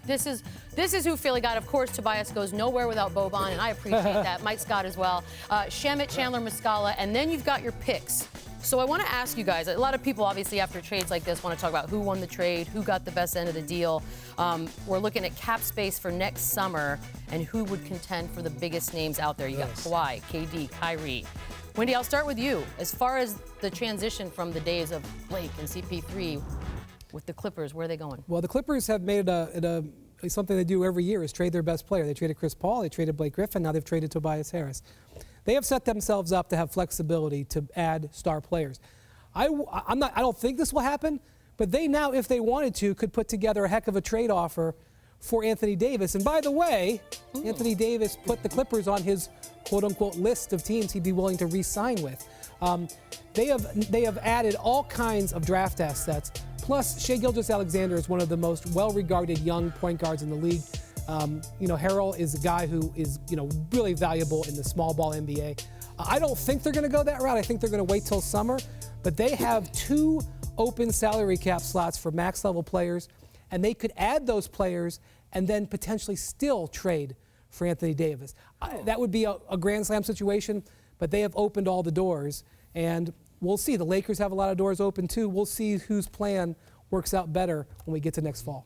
This is who Philly got. Of course, Tobias goes nowhere without Boban, and I appreciate that. Mike Scott as well. Shamet, Chandler, Muscala, and then you've got your picks. So I want to ask you guys, a lot of people obviously after trades like this want to talk about who won the trade, who got the best end of the deal. We're looking at cap space for next summer and who would contend for the biggest names out there. You got Kawhi, KD, Kyrie. Wendy, I'll start with you. As far as the transition from the days of Blake and CP3 with the Clippers, where are they going? Well, the Clippers have made it something they do every year is trade their best player. They traded Chris Paul, they traded Blake Griffin, now they've traded Tobias Harris. They have set themselves up to have flexibility to add star players. I don't think this will happen, but they now, if they wanted to, could put together a heck of a trade offer for Anthony Davis. And by the way, Anthony Davis put the Clippers on his quote-unquote list of teams he'd be willing to re-sign with. They have added all kinds of draft assets. Plus, Shai Gilgeous-Alexander is one of the most well-regarded young point guards in the league. Harrell is a guy who is, really valuable in the small ball NBA. I don't think they're going to go that route. I think they're going to wait till summer. But they have 2 open salary cap slots for max-level players, and they could add those players and then potentially still trade for Anthony Davis. That would be a Grand Slam situation, but they have opened all the doors. And we'll see. The Lakers have a lot of doors open, too. We'll see whose plan works out better when we get to next fall.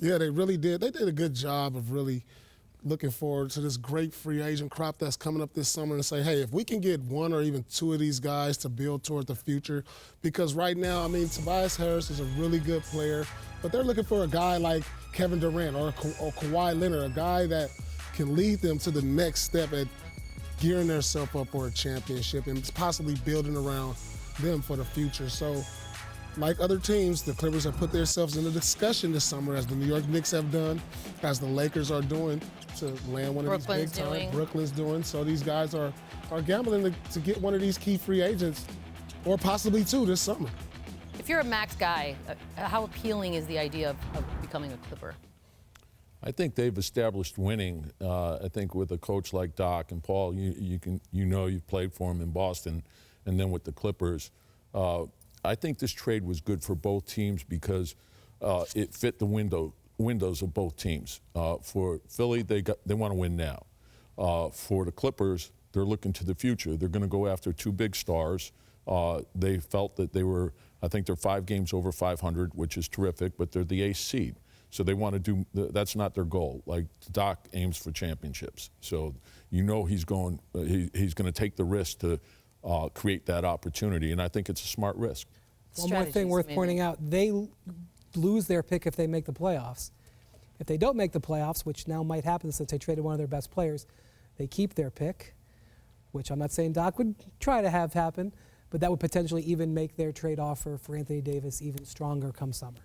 Yeah, they really did. They did a good job of really looking forward to this great free agent crop that's coming up this summer and say, hey, if we can get 1 or even 2 of these guys to build toward the future, because right now, Tobias Harris is a really good player, but they're looking for a guy like Kevin Durant or Kawhi Leonard, a guy that can lead them to the next step at gearing themselves up for a championship and possibly building around them for the future. So, like other teams, the Clippers have put themselves in the discussion this summer, as the New York Knicks have done, as the Lakers are doing, to land one of these big time. Brooklyn's doing. So these guys are gambling to get one of these key free agents, or possibly 2 this summer. If you're a max guy, how appealing is the idea of becoming a Clipper? I think they've established winning. I think with a coach like Doc and Paul, you've played for him in Boston, and then with the Clippers. I think this trade was good for both teams because it fit the windows of both teams. For Philly, they want to win now. For the Clippers, they're looking to the future. They're going to go after 2 big stars. They felt that I think they're 5 games over 500, which is terrific, but they're the 8th seed. So they want to do, that's not their goal. Like Doc aims for championships. So he's going to take the risk to create that opportunity, and I think it's a smart risk. One more thing worth pointing out, they lose their pick if they make the playoffs. If they don't make the playoffs, which now might happen since they traded one of their best players, they keep their pick, which I'm not saying Doc would try to have happen, but that would potentially even make their trade offer for Anthony Davis even stronger come summer.